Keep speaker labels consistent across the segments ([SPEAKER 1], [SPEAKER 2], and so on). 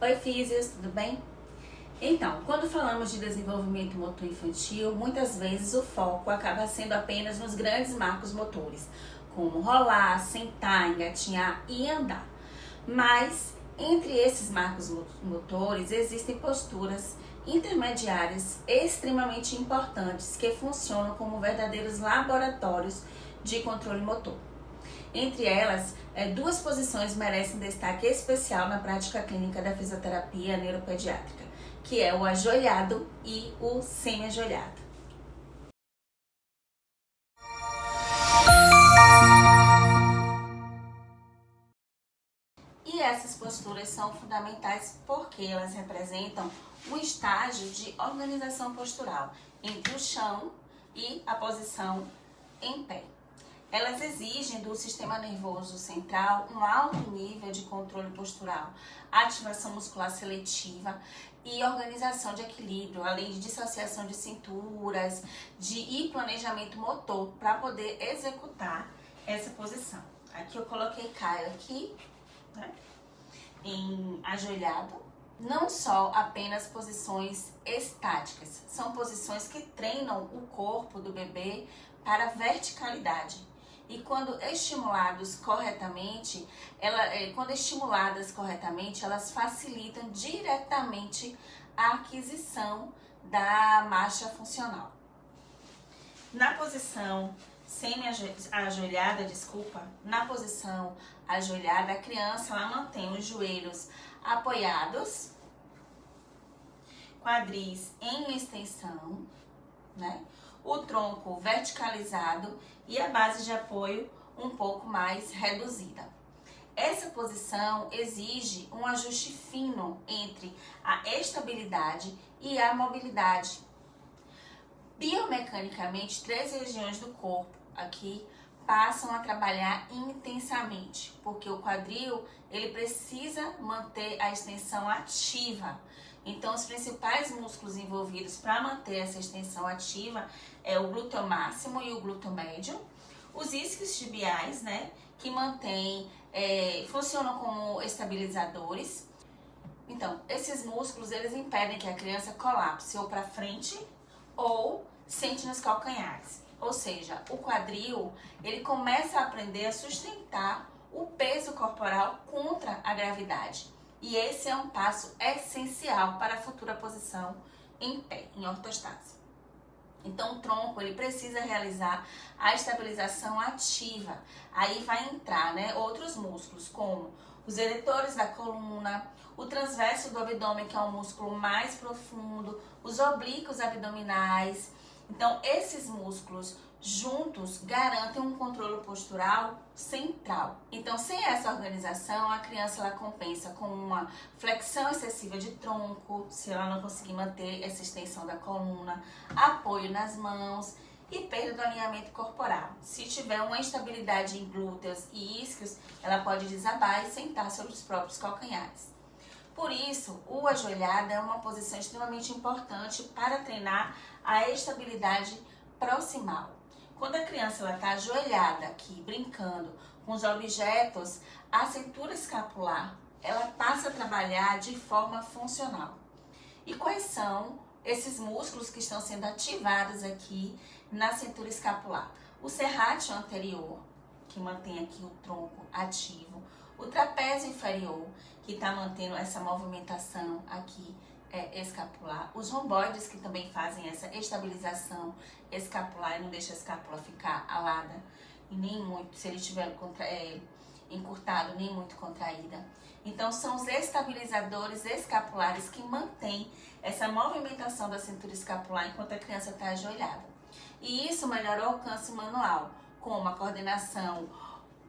[SPEAKER 1] Oi, físios, tudo bem? Então, quando falamos de desenvolvimento motor infantil, muitas vezes o foco acaba sendo apenas nos grandes marcos motores, como rolar, sentar, engatinhar e andar. Mas, entre esses marcos motores, existem posturas intermediárias extremamente importantes que funcionam como verdadeiros laboratórios de controle motor. Entre elas, duas posições merecem destaque especial na prática clínica da fisioterapia neuropediátrica, que é o ajoelhado e o semi-ajoelhado. E essas posturas são fundamentais porque elas representam um estágio de organização postural entre o chão e a posição em pé. Elas exigem do sistema nervoso central um alto nível de controle postural, ativação muscular seletiva e organização de equilíbrio, além de dissociação de cinturas, e planejamento motor para poder executar essa posição. Aqui eu coloquei Caio aqui, né, em ajoelhado. Não só apenas posições estáticas, são posições que treinam o corpo do bebê para a verticalidade. E quando estimuladas corretamente, elas facilitam diretamente a aquisição da marcha funcional. Na posição na posição ajoelhada, a criança mantém os joelhos apoiados, quadris em extensão, né? O tronco verticalizado e a base de apoio um pouco mais reduzida. Essa posição exige um ajuste fino entre a estabilidade e a mobilidade. Biomecanicamente, 3 regiões do corpo aqui passam a trabalhar intensamente, porque o quadril ele precisa manter a extensão ativa. Então, os principais músculos envolvidos para manter essa extensão ativa é o glúteo máximo e o glúteo médio. Os isquios tibiais, né, que funcionam como estabilizadores. Então, esses músculos, eles impedem que a criança colapse ou para frente ou sente nos calcanhares. Ou seja, o quadril, ele começa a aprender a sustentar o peso corporal contra a gravidade. E esse é um passo essencial para a futura posição em pé, em ortostase. Então, o tronco ele precisa realizar a estabilização ativa. Aí vai entrar, né, outros músculos, como os eretores da coluna, o transverso do abdômen, que é um músculo mais profundo, os oblíquos abdominais. Então, esses músculos juntos garantem um controle postural central. Então, sem essa organização, a criança compensa com uma flexão excessiva de tronco, se ela não conseguir manter essa extensão da coluna, apoio nas mãos e perda do alinhamento corporal. Se tiver uma instabilidade em glúteos e isquios, ela pode desabar e sentar sobre os próprios calcanhares. Por isso, o ajoelhado é uma posição extremamente importante para treinar a estabilidade proximal. Quando a criança está ajoelhada aqui, brincando com os objetos, a cintura escapular, ela passa a trabalhar de forma funcional. E quais são esses músculos que estão sendo ativados aqui na cintura escapular? O serrátil anterior, que mantém aqui o tronco ativo. O trapézio inferior, que está mantendo essa movimentação aqui escapular. Os romboides, que também fazem essa estabilização escapular e não deixa a escápula ficar alada e nem muito, se ele estiver encurtado, nem muito contraída. Então, são os estabilizadores escapulares que mantêm essa movimentação da cintura escapular enquanto a criança está ajoelhada. E isso melhora o alcance manual, como a coordenação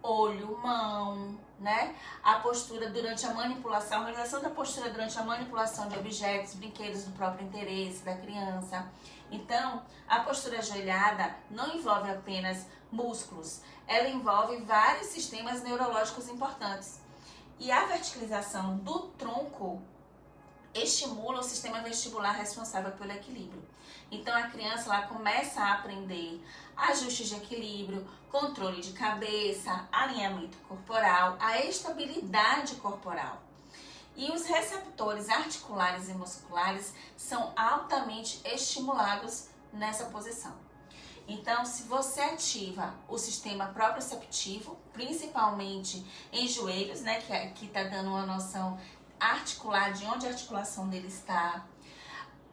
[SPEAKER 1] olho, mão, né? A postura durante a manipulação, a organização da postura durante a manipulação de objetos, brinquedos do próprio interesse da criança. Então, a postura ajoelhada não envolve apenas músculos, ela envolve vários sistemas neurológicos importantes. E a verticalização do tronco estimula o sistema vestibular responsável pelo equilíbrio. Então a criança começa a aprender ajustes de equilíbrio, controle de cabeça, alinhamento corporal, a estabilidade corporal. E os receptores articulares e musculares são altamente estimulados nessa posição. Então, se você ativa o sistema proprioceptivo, principalmente em joelhos, né, que aqui está dando uma noção articular de onde a articulação dele está,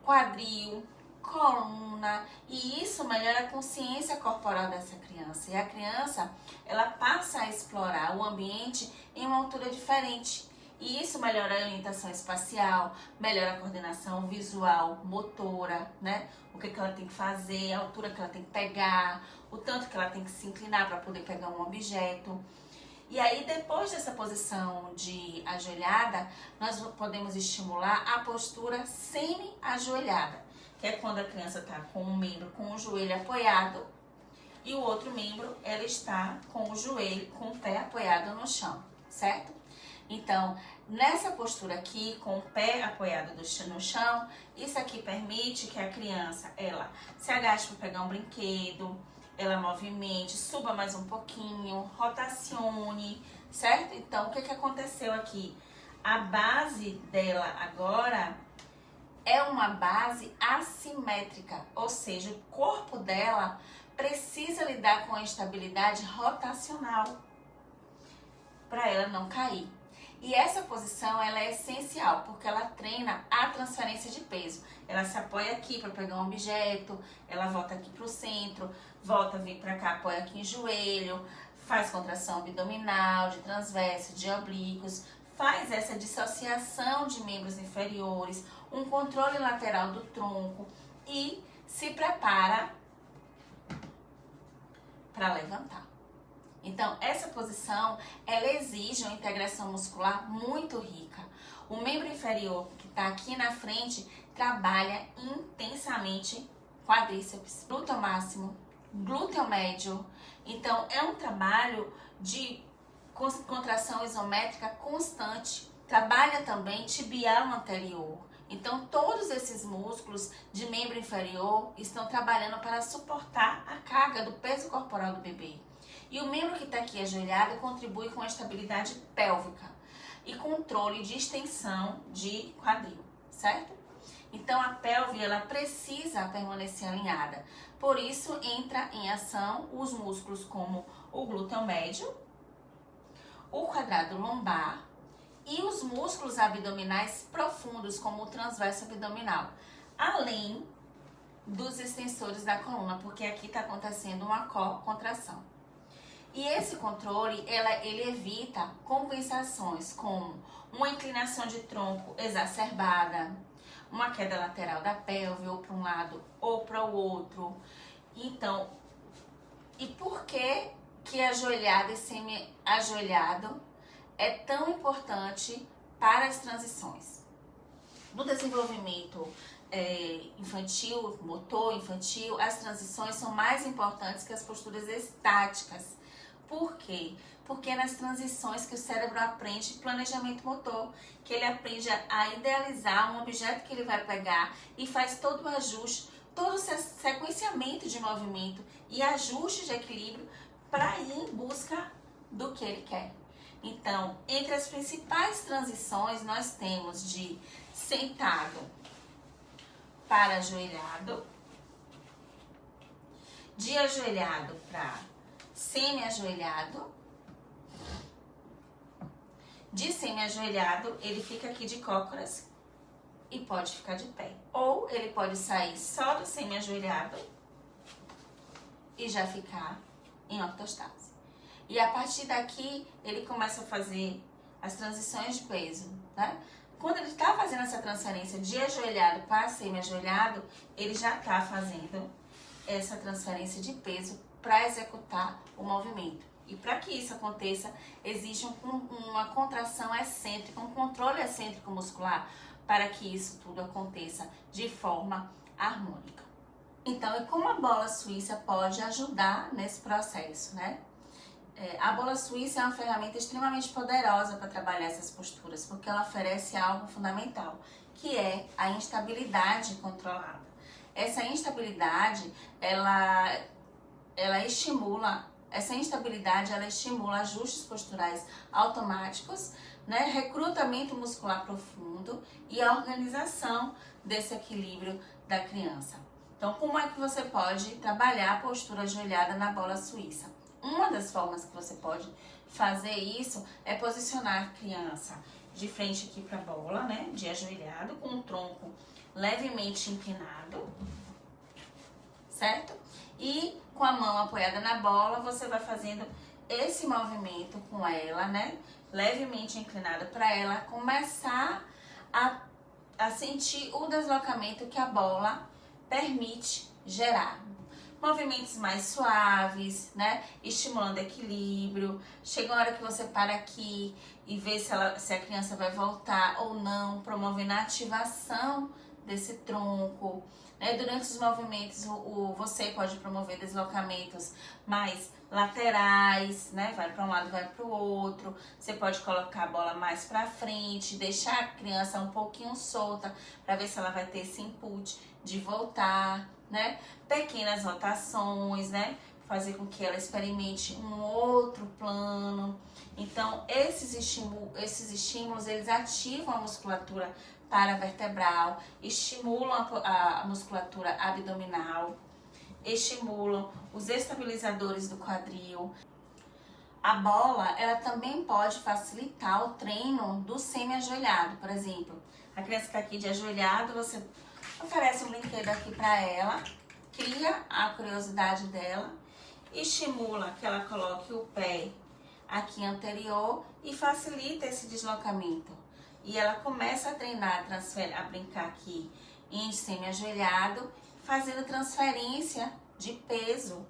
[SPEAKER 1] quadril, coluna, e isso melhora a consciência corporal dessa criança. E a criança, ela passa a explorar o ambiente em uma altura diferente. E isso melhora a orientação espacial, melhora a coordenação visual, motora, né? O que ela tem que fazer, a altura que ela tem que pegar, o tanto que ela tem que se inclinar para poder pegar um objeto. E aí, depois dessa posição de ajoelhada, nós podemos estimular a postura semi-ajoelhada, que é quando a criança está com um membro com o joelho apoiado e o outro membro ela está com o joelho, com o pé apoiado no chão, certo? Então, nessa postura aqui, com o pé apoiado no chão, isso aqui permite que a criança, ela se agache para pegar um brinquedo, ela movimente, suba mais um pouquinho, rotacione, certo? Então, o que aconteceu aqui? A base dela agora é uma base assimétrica, ou seja, o corpo dela precisa lidar com a estabilidade rotacional para ela não cair. E essa posição ela é essencial, porque ela treina a transferência de peso. Ela se apoia aqui para pegar um objeto, ela volta aqui para o centro, volta, vem para cá, apoia aqui em joelho, faz contração abdominal, de transverso, de oblíquos, faz essa dissociação de membros inferiores, um controle lateral do tronco e se prepara para levantar. Então, essa posição, ela exige uma integração muscular muito rica. O membro inferior, que está aqui na frente, trabalha intensamente quadríceps, glúteo máximo, glúteo médio. Então, é um trabalho de contração isométrica constante. Trabalha também tibial anterior. Então, todos esses músculos de membro inferior estão trabalhando para suportar a carga do peso corporal do bebê. E o membro que está aqui ajoelhado contribui com a estabilidade pélvica e controle de extensão de quadril, certo? Então, a pelve, ela precisa permanecer alinhada. Por isso, entra em ação os músculos como o glúteo médio, o quadrado lombar e os músculos abdominais profundos, como o transverso abdominal, além dos extensores da coluna, porque aqui está acontecendo uma contração. E esse controle, ele evita compensações como uma inclinação de tronco exacerbada, uma queda lateral da pelve, ou para um lado ou para o outro. Então, e por que ajoelhado e semi-ajoelhado é tão importante para as transições? No desenvolvimento infantil, motor infantil, as transições são mais importantes que as posturas estáticas. Por quê? Porque é nas transições que o cérebro aprende planejamento motor, que ele aprende a idealizar um objeto que ele vai pegar e faz todo o ajuste, todo o sequenciamento de movimento e ajuste de equilíbrio para ir em busca do que ele quer. Então, entre as principais transições, nós temos de sentado para ajoelhado, de ajoelhado para semi-ajoelhado, de semi-ajoelhado ele fica aqui de cócoras e pode ficar de pé. Ou ele pode sair só do semi-ajoelhado e já ficar em ortostase. E a partir daqui ele começa a fazer as transições de peso, né? Quando ele está fazendo essa transferência de ajoelhado para semi-ajoelhado, ele já está fazendo essa transferência de peso para executar o movimento. E para que isso aconteça, exige uma contração excêntrica, um controle excêntrico muscular para que isso tudo aconteça de forma harmônica. Então, e como a bola suíça pode ajudar nesse processo, né? A bola suíça é uma ferramenta extremamente poderosa para trabalhar essas posturas, porque ela oferece algo fundamental, que é a instabilidade controlada. Essa instabilidade, ela estimula ajustes posturais automáticos né, recrutamento muscular profundo e a organização desse equilíbrio da criança. Então, como é que você pode trabalhar a postura ajoelhada na bola suíça? Uma das formas que você pode fazer isso é posicionar a criança de frente aqui para a bola, né, de ajoelhado, com o tronco levemente inclinado, certo? E com a mão apoiada na bola, você vai fazendo esse movimento com ela, né, levemente inclinado, para ela começar a sentir o deslocamento que a bola permite gerar. Movimentos mais suaves, né? Estimulando equilíbrio. Chega uma hora que você para aqui e vê se a criança vai voltar ou não, promovendo a ativação desse tronco. Né? Durante os movimentos, você pode promover deslocamentos mais laterais, né? Vai para um lado, vai para o outro. Você pode colocar a bola mais para frente, deixar a criança um pouquinho solta para ver se ela vai ter esse input de voltar, né? Pequenas rotações, né? Fazer com que ela experimente um outro plano. Então, esses estímulos, eles ativam a musculatura paravertebral, estimulam a musculatura abdominal, estimulam os estabilizadores do quadril. A bola, ela também pode facilitar o treino do semi-ajoelhado. Por exemplo, a criança está aqui de ajoelhado, você oferece um brinquedo aqui para ela, cria a curiosidade dela, estimula que ela coloque o pé aqui anterior e facilita esse deslocamento. E ela começa a treinar, a brincar aqui em semi-ajoelhado, fazendo transferência de peso.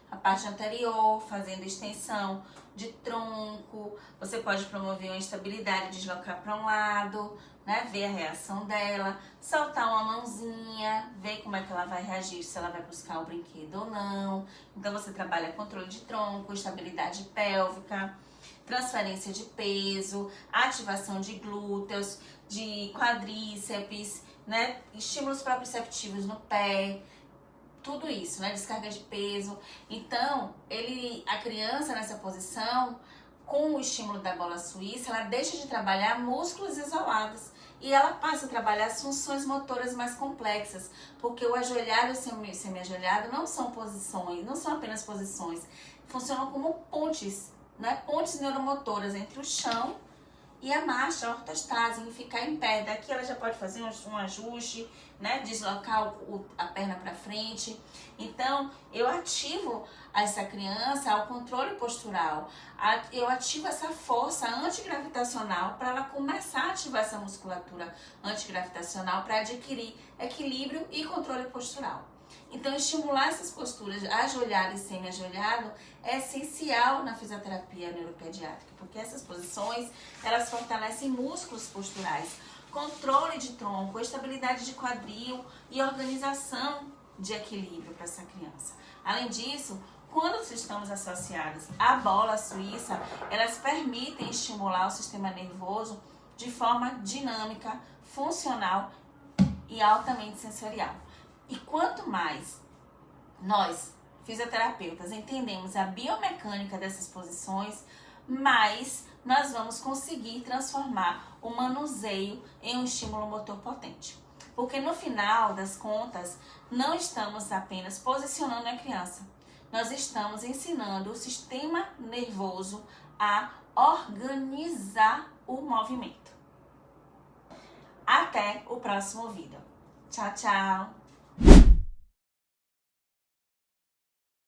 [SPEAKER 1] A parte anterior, fazendo extensão de tronco. Você pode promover uma estabilidade, deslocar para um lado, né? Ver a reação dela, soltar uma mãozinha, ver como é que ela vai reagir, se ela vai buscar o brinquedo ou não. Então você trabalha controle de tronco, estabilidade pélvica, transferência de peso, ativação de glúteos, de quadríceps, né? Estímulos proprioceptivos no pé. Tudo isso, né? Descarga de peso. Então, a criança nessa posição, com o estímulo da bola suíça, ela deixa de trabalhar músculos isolados e ela passa a trabalhar as funções motoras mais complexas, porque o ajoelhado e o semi-ajoelhado não são posições, não são apenas posições, funcionam como pontes, né? Pontes neuromotoras entre o chão e a marcha, a ortostase, em ficar em pé. Daqui ela já pode fazer um ajuste, né? Deslocar a perna para frente. Então, eu ativo essa criança ao controle postural. Eu ativo essa força antigravitacional para ela começar a ativar essa musculatura antigravitacional para adquirir equilíbrio e controle postural. Então, estimular essas posturas ajoelhado e semi-ajoelhado é essencial na fisioterapia neuropediátrica, porque essas posições, elas fortalecem músculos posturais, controle de tronco, estabilidade de quadril e organização de equilíbrio para essa criança. Além disso, quando estamos associados à bola suíça, elas permitem estimular o sistema nervoso de forma dinâmica, funcional e altamente sensorial. E quanto mais nós, fisioterapeutas, entendemos a biomecânica dessas posições, mais nós vamos conseguir transformar o manuseio em um estímulo motor potente. Porque no final das contas, não estamos apenas posicionando a criança, nós estamos ensinando o sistema nervoso a organizar o movimento. Até o próximo vídeo. Tchau, tchau!